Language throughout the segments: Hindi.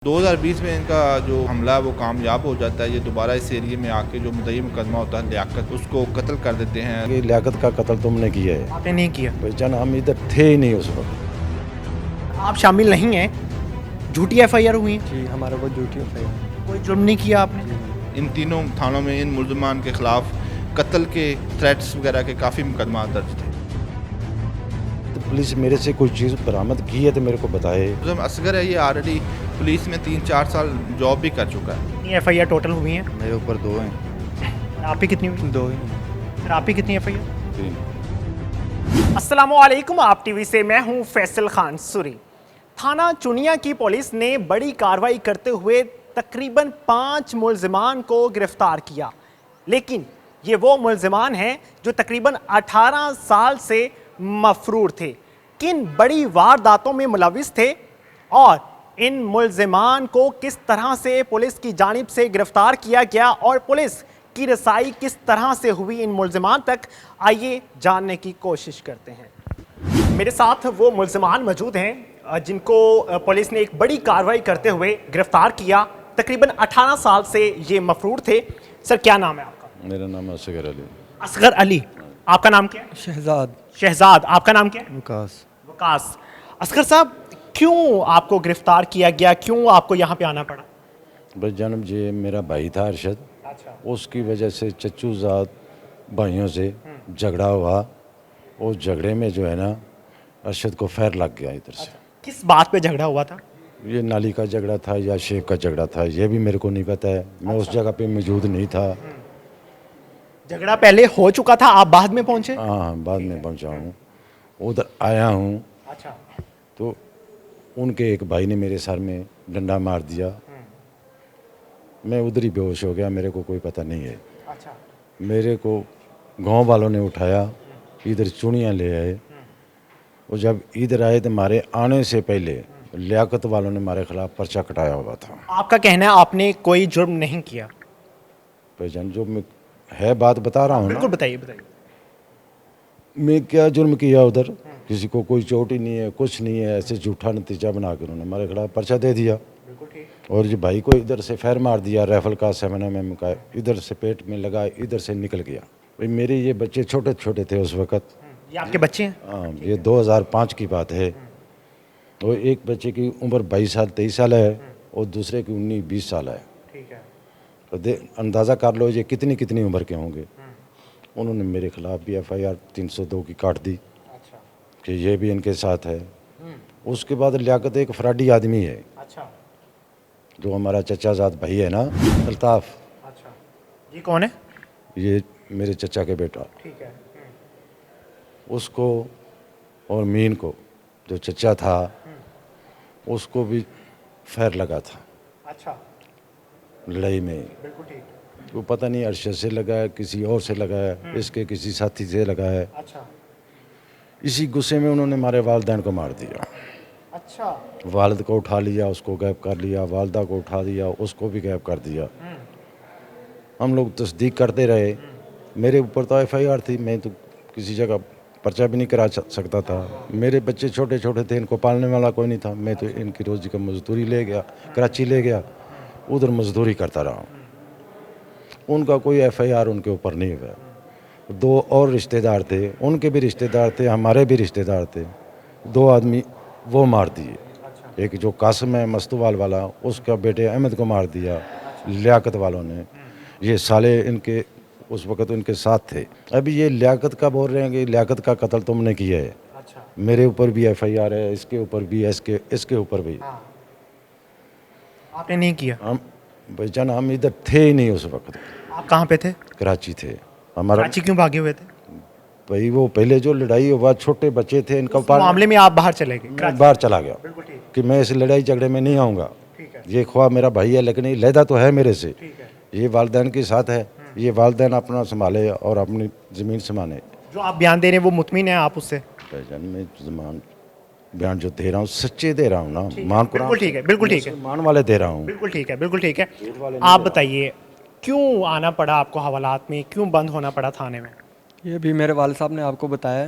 2020 में इनका जो हमला वो कामयाब हो जाता है। ये दोबारा इस एरिए में आके जो मुद्दई मुकदमा होता है लियाकत, उसको कत्ल कर देते हैं। ये लियाकत का कत्ल तुमने किया है। आपने नहीं किया, भाईजान हम इधर थे ही नहीं उस वक्त। आप शामिल नहीं हैं। झूठी एफआईआर हुई है, जी हमारे को ड्यूटी एफआईआर। कोई जुर्म नहीं किया आपने। इन तीनों थानों में इन मुल्ज़मान के खिलाफ कत्ल के थ्रेट्स वगैरह के काफ़ी मुकदमा दर्ज थे। तो पुलिस मेरे से कोई चीज़ बरामद की है तो मेरे को बताए। जो असगर है ये ऑलरेडी पुलिस में 3-4 साल जॉब भी कर चुका है। कितनी एफआईआर टोटल हुई हैं? मेरे ऊपर 2 हैं। और आप ही कितनी हुई? 2 ही। फिर आप ही कितनी एफआईआर? 3। अस्सलामुअलैकुम, आप टीवी से मैं हूं फैसल खान सुरी। थाना चुनिया की पुलिस ने बड़ी कार्रवाई करते हुए तकरीबन 5 मुल्जिमान को गिरफ्तार किया, लेकिन ये वो मुल्जिमान हैं जो तकरीबन 18 साल से मफरूर थे। किन बड़ी वारदातों में मुलविस थे और इन मुल्जिमान को किस तरह से पुलिस की जानिब से गिरफ्तार किया गया और पुलिस की रसाई किस तरह से हुई इन मुल्जिमान तक, आइए जानने की कोशिश करते हैं। मेरे साथ वो मुल्जिमान मौजूद हैं जिनको पुलिस ने एक बड़ी कार्रवाई करते हुए गिरफ्तार किया। तकरीबन 18 साल से ये मफरूर थे। सर, क्या नाम है आपका? मेरा नाम है असगर अली। असगर अली। आपका नाम क्या है? शहजाद। शहजाद। आपका नाम क्या है? विकास। वकास। असगर साहब, क्यों आपको गिरफ्तार किया गया, क्यों आपको यहाँ पे आना पड़ा? भाईजान जी मेरा भाई था अरशद, अच्छा। उसकी वजह से चच्चूजाद भाइयों से झगड़ा हुआ। उस झगड़े में जो है ना अरशद को फैर लग गया इधर से। किस बात पे झगड़ा हुआ था? ये नाली का झगड़ा था या शेख का झगड़ा था ये भी मेरे को नहीं पता है। मैं उस जगह पे मौजूद नहीं था। झगड़ा पहले हो चुका था, आप बाद में पहुंचे? हाँ बाद में पहुंचा हूँ, उधर आया हूँ अच्छा। तो उनके एक भाई ने मेरे सर में डंडा मार दिया। मैं उधर ही बेहोश हो गया, मेरे को कोई पता नहीं है। अच्छा। मेरे को गांव वालों ने उठाया, इधर चुनियाँ ले आए और जब इधर आए तो हमारे आने से पहले लियाकत वालों ने हमारे खिलाफ पर्चा कटाया हुआ था। आपका कहना है आपने कोई जुर्म नहीं किया? भाईजान जो मैं है बात बता रहा हूँ ना, बिल्कुल बताइए बताइए। मैं क्या जुर्म किया उधर? किसी को कोई चोट ही नहीं है, कुछ नहीं है। ऐसे झूठा नतीजा बना के उन्होंने हमारे खिलाफ पर्चा दे दिया बिल्कुल ठीक। और जो भाई को इधर से फैर मार दिया राइफल का 7mm का, इधर से पेट में लगा, इधर से निकल गया। भाई मेरे ये बच्चे छोटे छोटे थे उस वक़्त। ये आपके बच्चे हैं? हाँ ये 2005 की बात है। और एक बच्चे की उम्र 22 साल 23 साल है और दूसरे की 19-20 साल है। ठीक है। तो अंदाज़ा कर लो ये कितनी कितनी उम्र के होंगे। उन्होंने मेरे खिलाफ भी FIR 302 की काट दी अच्छा। कि ये भी इनके साथ है। उसके बाद लियाकत एक फ्राडी आदमी है अच्छा। जो हमारा चचाजाद भाई है ना, अल्ताफ़, अच्छा। ये कौन है? ये मेरे चचा के बेटा, ठीक है। उसको और मीन को जो चचा था उसको भी फैर लगा था अच्छा। लड़ाई में। बिल्कुल ठीक। वो पता नहीं अरशद से लगा है, किसी और से लगा है, इसके किसी साथी से लगा है। अच्छा। इसी गुस्से में उन्होंने हमारे वालिदैन को मार दिया। अच्छा। वालिद को उठा लिया, उसको गायब कर लिया, वालदा को उठा दिया, उसको भी गायब कर दिया। हम लोग तस्दीक करते रहे। मेरे ऊपर तो FIR थी, मैं तो किसी जगह पर्चा भी नहीं करा सकता था। मेरे बच्चे छोटे छोटे थे, इनको पालने वाला कोई नहीं था। मैं तो इनकी रोज़ी का मजदूरी ले गया, कराची ले गया, उधर मजदूरी करता रहा। उनका कोई FIR उनके ऊपर नहीं हुआ। 2 और रिश्तेदार थे, उनके भी रिश्तेदार थे, हमारे भी रिश्तेदार थे। 2 आदमी वो मार दिए। एक जो कासिम है मस्तवाल वाला, उसका बेटे अहमद को मार दिया लियाकत वालों ने। ये साले इनके उस वक़्त उनके साथ थे। अभी ये लियाकत का बोल रहे हैं कि लियाकत का कत्ल तुमने किया है। अच्छा। मेरे ऊपर भी FIR है, इसके ऊपर भी है, इसके ऊपर भी। आपने नहीं किया? हम भाईजान हम इधर थे ही नहीं उस वक़्त, आप कहाँ पे थे? कराची थे। हमारा कराची क्यों भागे हुए थे? भाई वो पहले जो लड़ाई हुआ, छोटे बच्चे थे इनका उस मामले में आप बाहर चले गए? मैं बाहर चला गया बिल्कुल ठीक। कि मैं इस लड़ाई झगड़े में नहीं आऊँगा। ठीक है। ये ख्वाह मेरा भाई है लेकिन ये लहदा तो है मेरे से। ठीक है। ये वालिदैन के साथ है, ये वालिदैन अपना संभाले और अपनी ज़मीन संभाले। जो आप बयान दे रहे हैं वो मुतमिन है आप उससे? भाईजान मैं ज़मान बयान जो दे रहा हूँ सच्चे दे रहा हूँ ना, मान बिल्कुल ठीक है, बिल्कुल ठीक है, मान वाले दे रहा हूँ। बिल्कुल ठीक है, बिल्कुल ठीक है। आप बताइए क्यों आना पड़ा आपको हवालात में, क्यों बंद होना पड़ा थाने में? ये भी मेरे वालिद साहब ने आपको बताया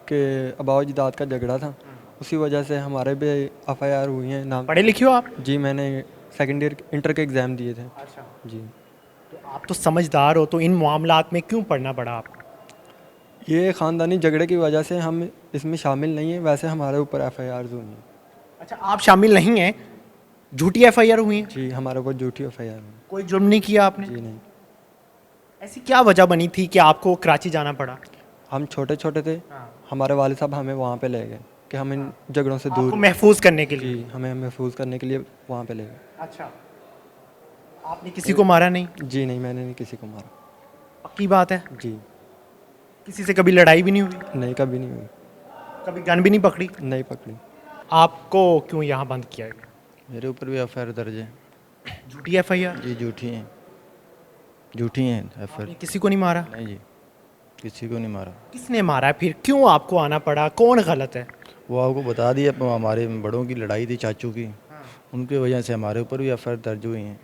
कि अबाव जदाद का झगड़ा था उसी वजह से हमारे भी एफआईआर हुई हैं नाम। पढ़े लिखे हो आप? जी मैंने सेकंड ईयर इंटर के एग्ज़ाम दिए थे। अच्छा। जी तो आप तो समझदार हो, तो इन मामलात में क्यों पढ़ना पड़ा आपको? ये ख़ानदानी झगड़े की वजह से हम इसमें शामिल नहीं हैं, वैसे हमारे ऊपर एफआईआर हुई हैं। अच्छा, आप शामिल नहीं हैं, झूठी एफआईआर हुई है? जी हमारे ऊपर झूठी एफआईआर हुई। कोई जुर्म नहीं किया आपने? जी नहीं, ऐसी क्या वजह बनी थी कि आपको कराची जाना पड़ा? हम छोटे छोटे थे, हमारे वालिद साहब हमें वहाँ पे ले गए कि हम इन झगड़ों से आपको दूर। महफूज करने के लिए? जी हमें महफूज करने के लिए वहाँ पे ले गए। अच्छा, आपने किसी को मारा नहीं? जी नहीं, मैंने नहीं किसी को मारा। पक्की बात है? जी किसी से कभी लड़ाई भी नहीं हुई? नहीं, कभी नहीं हुई, कभी गन भी नहीं पकड़ी? नहीं पकड़ी। आपको क्यों यहाँ बंद किया गया? मेरे ऊपर भी एफआईआर दर्ज है। झूठी एफआईआर? जी झूठी हैं, झूठी हैं आपने एफआईआर। किसी को नहीं मारा? नहीं जी, किसी को नहीं मारा। किसने मारा फिर? क्यों आपको आना पड़ा? कौन गलत है? वो आपको बता दिया, हमारे बड़ों की लड़ाई थी चाचू की, उनकी वजह से हमारे ऊपर भी एफआईआर दर्ज हुई हैं,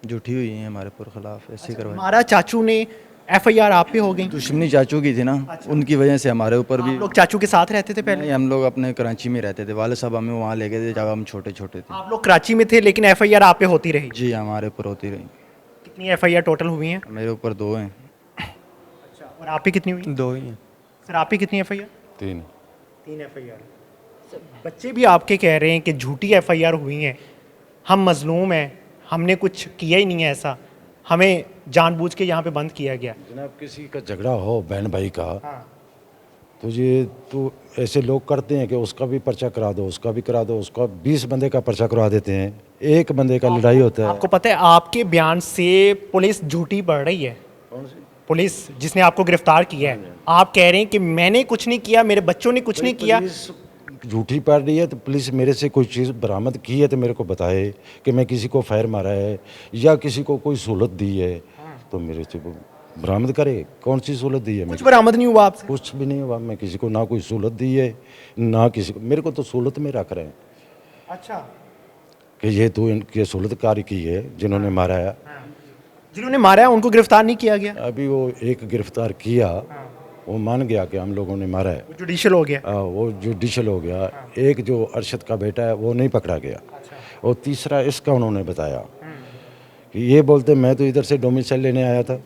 झूठी हुई हैं हमारे ऊपर खिलाफ ऐसे करवाई। मारा चाचू ने, एफआईआर आप पे हो गई? दुश्मनी चाचू की थी ना, उनकी वजह से हमारे ऊपर भी। आप लोग चाचू के साथ रहते थे पहले? नहीं, हम लोग अपने कराची में रहते थे, वाले साहब हमें वहाँ ले गए थे जब हम छोटे छोटे थे। आप लोग कराची में थे लेकिन एफआईआर आप पे होती रही? जी हमारे ऊपर होती रही। कितनी एफआईआर टोटल हुई हैं? मेरे ऊपर 2 हैं। और आप पे कितनी हुई? 2 ही हैं। सर आप पे कितनी एफआईआर? 3। 3 एफआईआर। बच्चे भी आपके कह रहे हैं कि झूठी एफआईआर हुई हैं, हम मजलूम हैं, हमने कुछ किया ही नहीं है ऐसा, हमें जानबूझ के यहाँ पे बंद किया गया। जनाब किसी का झगड़ा हो बहन भाई का, हाँ। तो ये तो ऐसे लोग करते हैं कि उसका भी पर्चा करा दो, उसका भी करा दो, उसका 20 बंदे का पर्चा करवा देते हैं, एक बंदे का लड़ाई होता है। आपको पता है आपके बयान से पुलिस झूठी पड़ रही है? कौन सी? पुलिस जिसने आपको गिरफ्तार किया है, आप कह रहे हैं कि मैंने कुछ नहीं किया, मेरे बच्चों ने कुछ नहीं किया। पुलिस झूठी पड़ रही है तो पुलिस मेरे से कोई चीज़ बरामद की है तो मेरे को बताए कि मैं किसी को फायर मारा है या किसी को कोई सहूलत दी है, तो मेरे से वो बरामद करे। कौन सी सहूलत दी है? कुछ मेरे बरामद नहीं हुआ आपसे? कुछ भी नहीं हुआ। मैं किसी को ना कोई सहूलत दी है ना किसी को, मेरे को तो सहूलत में रख रहे हैं अच्छा, कि ये तो इनकी सहूलतकारी की है जिन्होंने मारा है। जिन्होंने मारा है उनको गिरफ्तार नहीं किया गया? अभी वो एक गिरफ्तार किया, वो मान गया कि हम लोगों ने मारा है, जुडिशियल हो गया? वो जुडिशल हो गया। एक जो अरशद का बेटा है वो नहीं पकड़ा गया, और तीसरा इसका उन्होंने बताया कि ये बोलते मैं तो इधर से डोमिसाइल लेने आया था,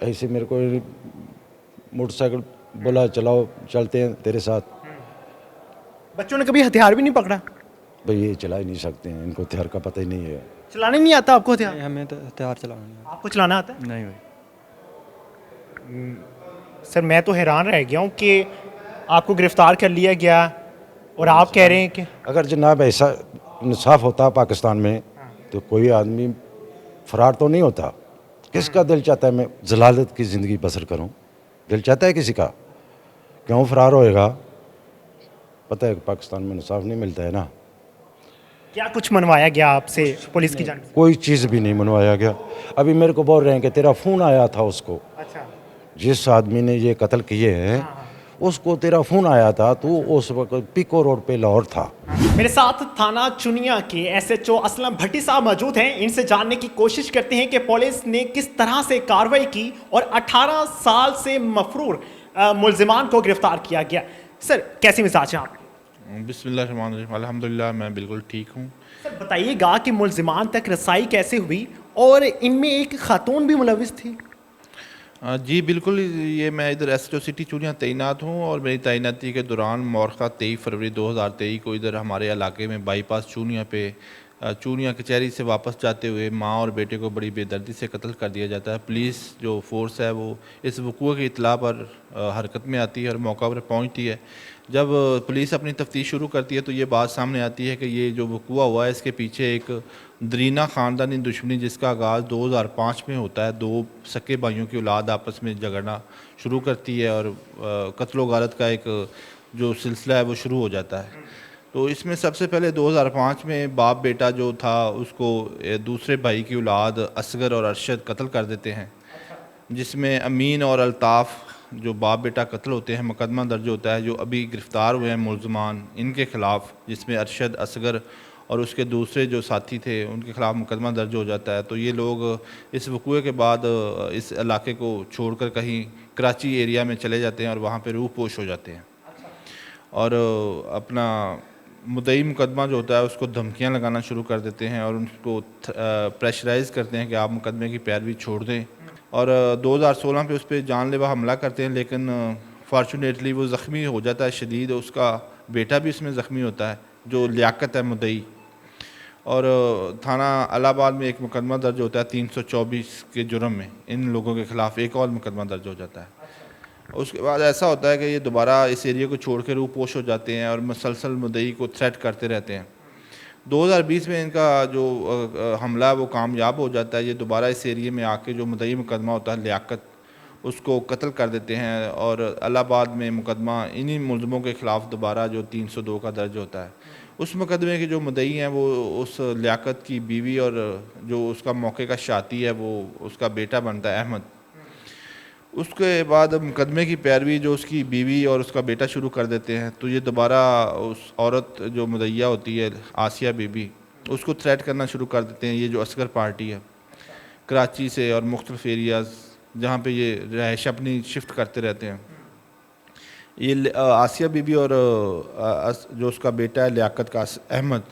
ऐसे मेरे को मोटरसाइकिल बोला चलाओ चलते हैं तेरे साथ। बच्चों ने कभी हथियार भी नहीं पकड़ा? भाई ये चला ही नहीं सकते हैं, इनको हथियार का पता ही नहीं है। चलाने नहीं आता आपको हथियार? नहीं, हमें तो हथियार चलाना नहीं आता। आपको चलाना आता है? नहीं भाई, सर मैं तो हैरान रह गया हूँ कि आपको गिरफ्तार कर लिया गया और आप कह रहे हैं कि अगर जनाब ऐसा इंसाफ होता पाकिस्तान में तो कोई आदमी फरार तो नहीं होता। किसका दिल चाहता है मैं जलालत की ज़िंदगी बसर करूं? दिल चाहता है किसी का? क्यों फरार होएगा? पता है कि पाकिस्तान में इंसाफ नहीं मिलता है ना। क्या कुछ मनवाया गया आपसे पुलिस की जान? कोई चीज़ भी नहीं मनवाया गया। अभी मेरे को बोल रहे हैं कि तेरा फ़ोन आया था उसको, अच्छा, जिस आदमी ने ये कत्ल किए हैं उसको तेरा फ़ोन आया था, तो उस वक्त पिको रोड पे लाहौर था। मेरे साथ थाना चुनिया के एसएचओ असलम भट्टी साहब मौजूद हैं। इनसे जानने की कोशिश करते हैं कि पुलिस ने किस तरह से कार्रवाई की और 18 साल से मफरूर मुल्जिमान को गिरफ्तार किया गया। सर कैसी मिजाज है आप? बिस्मिल्लाहिर्रहमानिर्रहीम, अल्हम्दुलिल्लाह मैं बिल्कुल ठीक हूँ। सर बताइएगा कि मुल्जिमान तक रसाई कैसे हुई और इनमें एक खातून भी मुलविस थी? जी बिल्कुल, ये मैं इधर एसएचओ सिटी चूड़ियाँ तैनात हूँ और मेरी तैनाती के दौरान मौरखा 23 फरवरी 2023 को इधर हमारे इलाके में बाईपास चूड़ियाँ पे चूड़ियाँ कचहरी से वापस जाते हुए माँ और बेटे को बड़ी बेदर्दी से कत्ल कर दिया जाता है। पुलिस जो फोर्स है वो इस वक़ूअ की इत्ला पर हरकत में आती है और मौका पर पहुँचती है। जब पुलिस अपनी तफ्तीश शुरू करती है तो ये बात सामने आती है कि ये जो वक़ूअ हुआ है इसके पीछे एक दरीना ख़ानदानी दुश्मनी जिसका आगाज़ 2005 में होता है। 2 सके भाइयों की औलाद आपस में झगड़ना शुरू करती है और कत्ल व गारत का एक जो सिलसिला है वो शुरू हो जाता है। तो इसमें सबसे पहले 2005 में बाप बेटा जो था उसको दूसरे भाई की औलाद असगर और अरशद कत्ल कर देते हैं, जिसमें अमीन और अल्ताफ़ जो बाप बेटा कत्ल होते हैं मुकदमा दर्ज होता है। जो अभी गिरफ़्तार हुए हैं मुल्ज़मान इनके ख़िलाफ़, जिसमें अरशद, असगर और उसके दूसरे जो साथी थे उनके ख़िलाफ़ मुकदमा दर्ज हो जाता है। तो ये लोग इस वक़ूअ के बाद इस इलाके को छोड़कर कहीं कराची एरिया में चले जाते हैं और वहाँ पे रूह पोश हो जाते हैं। और अपना मुद्दई मुकदमा जो होता है उसको धमकियां लगाना शुरू कर देते हैं और उनको प्रेशराइज़ करते हैं कि आप मुकदमे की पैरवी छोड़ दें। और 2016 पे उस पर जानलेवा हमला करते हैं, लेकिन फॉर्चुनेटली वो ज़ख्मी हो जाता है शदीद, उसका बेटा भी उसमें ज़ख्मी होता है जो लियाकत है मुद्दई। और थाना इलाहाबाद में एक मुकदमा दर्ज होता है 324 के जुर्म में, इन लोगों के ख़िलाफ़ एक और मुकदमा दर्ज हो जाता है। उसके बाद ऐसा होता है कि ये दोबारा इस एरिया को छोड़ के रूपोश हो जाते हैं और मुसलसल मुद्दई को थ्रेट करते रहते हैं। 2020 में इनका जो हमला है वो कामयाब हो जाता है। ये दोबारा इस एरिया में आके जो मुद्दई मुकदमा होता है लियाकत, उसको कत्ल कर देते हैं और इलाहाबाद में मुकदमा इन्हीं मुलज़मों के ख़िलाफ़ दोबारा जो 302 का दर्ज होता है। उस मुकदमे के जो मुद्दई हैं वो उस लियाकत की बीवी और जो उसका मौके का शाती है वो उसका बेटा बनता है अहमद। उसके बाद मुकदमे की पैरवी जो उसकी बीवी और उसका बेटा शुरू कर देते हैं, तो ये दोबारा उस औरत जो मुदैया होती है आसिया बीबी, उसको थ्रेट करना शुरू कर देते हैं। ये जो असगर पार्टी है कराची से और मुख्तलिफ एरियाज़ जहाँ पे ये रहायश अपनी शिफ्ट करते रहते हैं, ये आसिया बीबी और जो उसका बेटा है लियाकत का अहमद,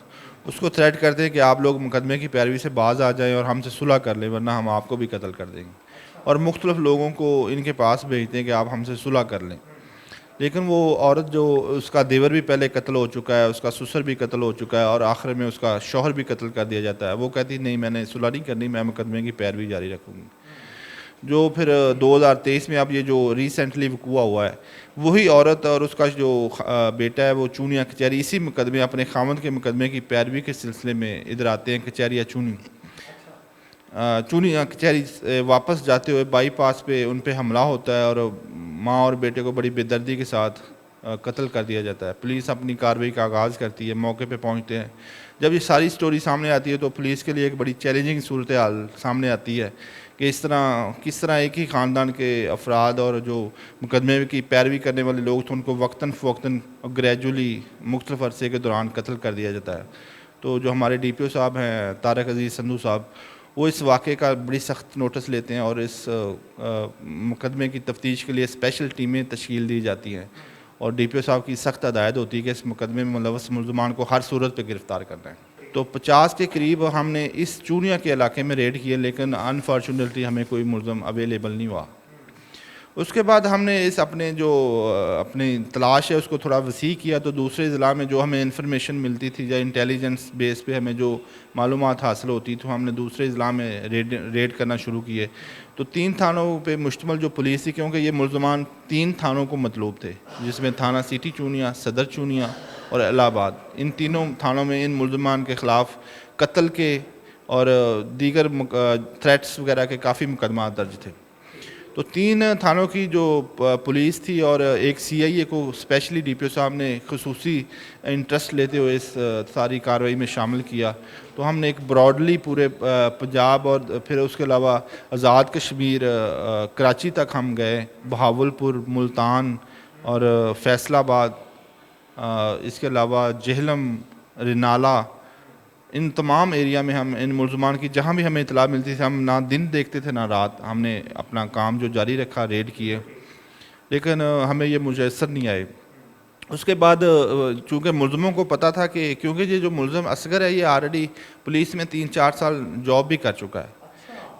उसको थ्रेट करते हैं कि आप लोग मुकदमे की पैरवी से बाज आ जाएं और हमसे सुलह कर लें, वरना हम आपको भी कत्ल कर देंगे। और मुख्तलिफ लोगों को इनके पास भेजते हैं कि आप हमसे सुलह कर लें। लेकिन वो औरत जो उसका देवर भी पहले कत्ल हो चुका है, उसका ससुर भी कत्ल हो चुका है और आखिर में उसका शौहर भी कत्ल कर दिया जाता है, वो कहती नहीं मैंने सुलह नहीं करनी, मैं मुकदमे की पैरवी जारी रखूँगी। जो फिर 2023 में अब ये जो रिसेंटली वकूआ हुआ है, वही औरत और उसका जो बेटा है वो चूनिया कचहरी इसी मुकदमे अपने खामद के मुकदमे की पैरवी के सिलसिले में इधर आते हैं कचहरी या चूनी कचहरी वापस जाते हुए बाईपास पे उन पे हमला होता है और माँ और बेटे को बड़ी बेदर्दी के साथ कत्ल कर दिया जाता है। पुलिस अपनी कार्रवाई का आगाज़ करती है, मौके पे पहुंचते हैं। जब ये सारी स्टोरी सामने आती है तो पुलिस के लिए एक बड़ी चैलेंजिंग सूरत हाल सामने आती है कि किस तरह एक ही ख़ानदान के अफराद और जो मुकदमे की पैरवी करने वाले लोग थे उनको वक्तन फ़वक्तन और ग्रेजुअली मुख्तलिफ अरसे के दौरान कत्ल कर दिया जाता है। तो जो हमारे DPO साहब हैं तारक अजीज़ संधू साहब, वो इस वाक़े का बड़ी सख्त नोटिस लेते हैं और इस मुकदमे की तफ्तीश के लिए स्पेशल टीमें तश्कील दी जाती हैं और DPO साहब की सख्त हदायत होती है कि इस मुकदमे में मुलव्वस मुल्ज़मान को हर सूरत पे गिरफ़्तार करना है। तो 50 के करीब हमने इस चूनिया के इलाके में रेड किए, लेकिन अनफॉर्चुनेटली हमें कोई मुलज़म अवेलेबल नहीं हुआ। उसके बाद हमने इस अपनी तलाश है उसको थोड़ा वसी किया, तो दूसरे ज़िला में जो हमें इंफॉर्मेशन मिलती थी या इंटेलिजेंस बेस पे हमें जो मालूमात हासिल होती तो हमने दूसरे ज़िला में रेड करना शुरू किए। तो 3 थानों पे मुश्तमल जो पुलिस थी, क्योंकि ये मुल्ज़मान 3 थानों को मतलूब थे, जिसमें थाना सिटी चूनिया, सदर चूनिया और इलाहाबाद, इन तीनों थानों में इन मुल्ज़मान के ख़िलाफ़ कत्ल के और दीगर थ्रेट्स वगैरह के काफ़ी मुकदमा दर्ज थे। तो 3 थानों की जो पुलिस थी और एक CIA को स्पेशली DPO साहब ने खसूसी इंटरेस्ट लेते हुए इस सारी कार्रवाई में शामिल किया। तो हमने एक ब्रॉडली पूरे पंजाब और फिर उसके अलावा आज़ाद कश्मीर कराची तक हम गए, बहावलपुर, मुल्तान और फैसलाबाद, इसके अलावा जेहलम, रिनाला, इन तमाम एरिया में हम इन मुल्ज़मान की जहाँ भी हमें इतला मिलती थी, हम ना दिन देखते थे ना रात, हमने अपना काम जो जारी रखा, रेड किए, लेकिन हमें ये मुयस्सर नहीं आए। उसके बाद चूँकि मुल्ज़मों को पता था कि क्योंकि ये जो मुल्ज़म असगर है ये ऑलरेडी पुलिस में 3-4 साल जॉब भी कर चुका है,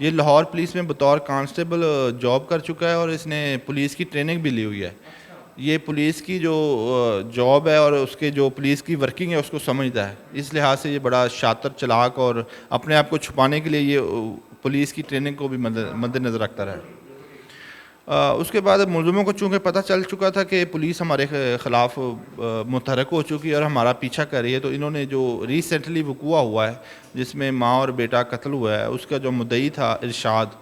ये लाहौर पुलिस में बतौर कांस्टेबल जॉब कर चुका है और इसने पुलिस की ट्रेनिंग भी ली हुई है। ये पुलिस की जो जॉब है और उसके जो पुलिस की वर्किंग है उसको समझता है, इस लिहाज से ये बड़ा शातिर, चालाक और अपने आप को छुपाने के लिए ये पुलिस की ट्रेनिंग को भी मद्देनज़र रखता रहा। उसके बाद मुल्ज़मों को चूँकि पता चल चुका था कि पुलिस हमारे ख़िलाफ़ मुतहरक हो चुकी है और हमारा पीछा कर रही है, तो इन्होंने जो रिसेंटली वकूआ हुआ है जिसमें माँ और बेटा कत्ल हुआ है, उसका जो मुद्दई था इरशाद,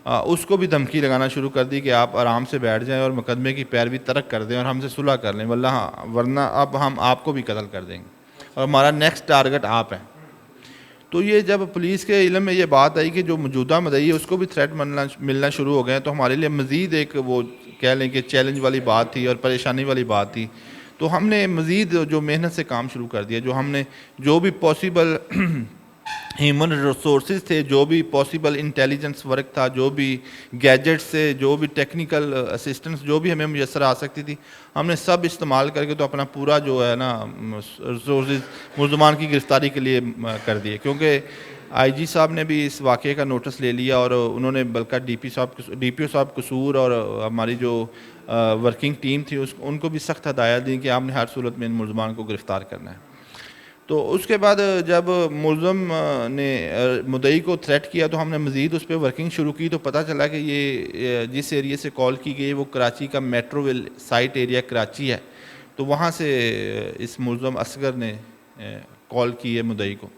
उसको भी धमकी लगाना शुरू कर दी कि आप आराम से बैठ जाएं और मुकदमे की पैरवी तर्क कर दें और हमसे सुलह कर लें, वरना अब हम आपको भी कत्ल कर देंगे और हमारा नेक्स्ट टारगेट आप हैं। तो ये जब पुलिस के इल्म में ये बात आई कि जो मौजूदा मुद्दई है उसको भी थ्रेट मिलना शुरू हो गए, तो हमारे लिए मज़ीद एक वो कह लें कि चैलेंज वाली बात थी और परेशानी वाली बात थी। तो हमने मज़ीद जो मेहनत से काम शुरू कर दिया, जो हमने जो भी पॉसिबल ह्यूमन रिसोर्सेज थे, जो भी पॉसिबल इंटेलिजेंस वर्क था, जो भी गैजेट्स से, जो भी टेक्निकल असिस्टेंस जो भी हमें मुयसर आ सकती थी, हमने सब इस्तेमाल करके तो अपना पूरा जो है ना रिसोर्सेज मुल्ज़मान की गिरफ़्तारी के लिए कर दिए। क्योंकि आईजी साहब ने भी इस वाक़े का नोटिस ले लिया और उन्होंने बल्कि डीपीओ साहब कसूर और हमारी जो वर्किंग टीम थी उनको भी सख्त हदायत दी कि आपने हर सूरत में इन मुल्ज़मान को गिरफ़्तार करना है। तो उसके बाद जब मुलज़म ने मुद्दई को थ्रेट किया तो हमने मज़ीद उस पर वर्किंग शुरू की, तो पता चला कि ये जिस एरिया से कॉल की गई वो कराची का मेट्रोविल साइट एरिया कराची है। तो वहाँ से इस मुलज़म असगर ने कॉल की है मुद्दई को।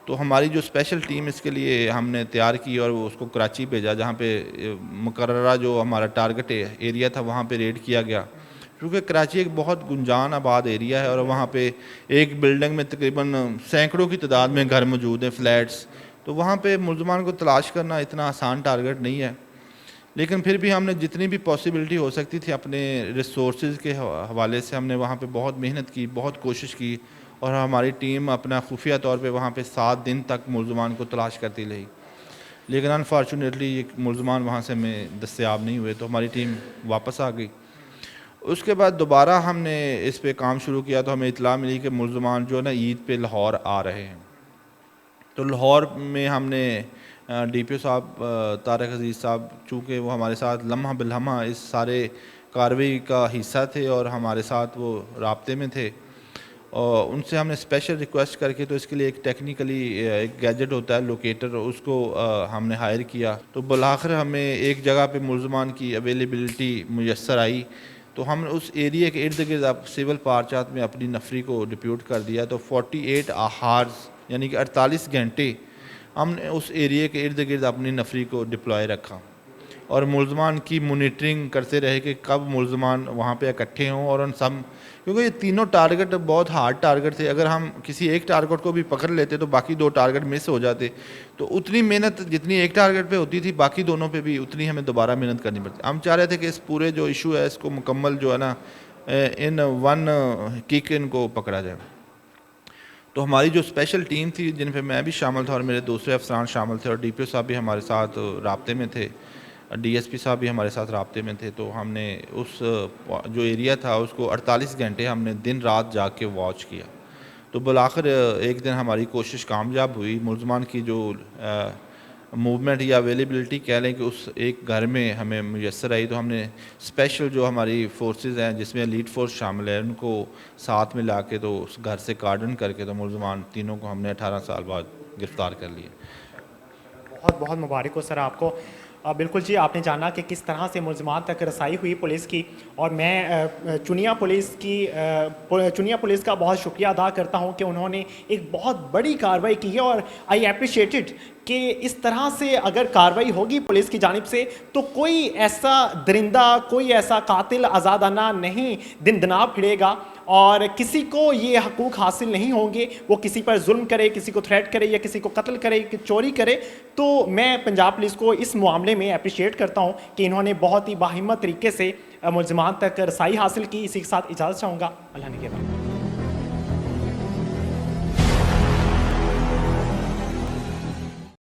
तो हमारी जो स्पेशल टीम इसके लिए हमने तैयार की और वो उसको कराची भेजा, जहाँ पे मुकर्ररा जो हमारा टारगेट एरिया था वहाँ पे रेड किया गया। क्योंकि कराची एक बहुत गुंजान आबाद एरिया है और वहाँ पे एक बिल्डिंग में तकरीबन सैकड़ों की तादाद में घर मौजूद हैं, फ्लैट्स। तो वहाँ पे मुल्ज़मान को तलाश करना इतना आसान टारगेट नहीं है। लेकिन फिर भी हमने जितनी भी पॉसिबिलिटी हो सकती थी अपने रिसोर्सेज के हवाले से हमने वहाँ पे बहुत मेहनत की, बहुत कोशिश की और हमारी टीम अपना खुफिया तौर पे वहाँ पे 7 दिन तक मुल्ज़मान को तलाश करती रही। लेकिन अनफॉर्चुनेटली ये मुल्ज़मान वहाँ से हमें दस्तयाब नहीं हुए, तो हमारी टीम वापस आ गई। उसके बाद दोबारा हमने इस पे काम शुरू किया तो हमें इतला मिली कि मुल्ज़मान जो है ना ईद पे लाहौर आ रहे हैं। तो लाहौर में हमने डीपीओ साहब तारिक अजीज़ साहब, चूँकि वो हमारे साथ लम्हा बिलम्हा इस सारे कार्रवाई का हिस्सा थे और हमारे साथ वो राब्ते में थे, और उनसे हमने स्पेशल रिक्वेस्ट करके तो इसके लिए एक टेक्निकली एक गैजेट होता है लोकेटर, उसको हमने हायर किया। तो बिलाखिर हमें एक जगह पे मुल्ज़मान की अवेलेबिलिटी मुयस्सर आई। तो हम उस एरिया के इर्द गिर्द सिविल पार्चात में अपनी नफरी को डिप्यूट कर दिया। तो 48 आवर्स यानी कि 48 घंटे हमने उस एरिया के इर्द गिर्द अपनी नफरी को डिप्लॉय रखा और मुल्ज़मान की मॉनिटरिंग करते रहे कि कब मुल्ज़मान वहाँ पे इकट्ठे हों और उन सब, क्योंकि ये तीनों टारगेट बहुत हार्ड टारगेट थे। अगर हम किसी एक टारगेट को भी पकड़ लेते तो बाकी 2 टारगेट मिस हो जाते। तो उतनी मेहनत जितनी एक टारगेट पे होती थी बाकी दोनों पे भी उतनी हमें दोबारा मेहनत करनी पड़ती। हम चाह रहे थे कि इस पूरे जो इशू है इसको मुकम्मल जो है ना इन वन किक इनको पकड़ा जाए। तो हमारी जो स्पेशल टीम थी जिन पे मैं भी शामिल था और मेरे दूसरे अफसरान शामिल थे और डीपीओ साहब भी हमारे साथ राब्ते में थे, डीएसपी साहब भी हमारे साथ राब्ते में थे। तो हमने उस जो एरिया था उसको 48 घंटे हमने दिन रात जाग के वॉच किया। तो बिलाखिर एक दिन हमारी कोशिश कामयाब हुई। मुल्ज़मान की जो मूवमेंट या अवेलेबिलिटी कह लें कि उस एक घर में हमें मुयस्सर आई। तो हमने स्पेशल जो हमारी फोर्सेस हैं जिसमें लीड फोर्स शामिल है उनको साथ में ला के तो उस घर से कार्डन करके तो मुल्ज़मान तीनों को हमने 18 साल बाद गिरफ़्तार कर लिया। बहुत बहुत मुबारक हो सर आपको। बिल्कुल जी, आपने जाना कि किस तरह से मुल्ज़मान तक रसाई हुई पुलिस की, और मैं चुनिया पुलिस का बहुत शुक्रिया अदा करता हूं कि उन्होंने एक बहुत बड़ी कार्रवाई की है। और आई अप्रिशिएटेड कि इस तरह से अगर कार्रवाई होगी पुलिस की जानिब से तो कोई ऐसा दरिंदा, कोई ऐसा कातिल आज़ादाना नहीं दिन दना फिरेगा और किसी को ये हकूक़ हासिल नहीं होंगे। वो किसी पर जुल्म करे, किसी को थ्रेट करे या किसी को कत्ल करे, चोरी करे। तो मैं पंजाब पुलिस को इस मामले में अप्रिशिएट करता हूँ कि इन्होंने बहुत ही बाहिम्मत तरीके से मुल्ज़मान तक रसाई हासिल की। इसी के साथ इजाज़त चाहूँगा। अल्लाह ने के बाद।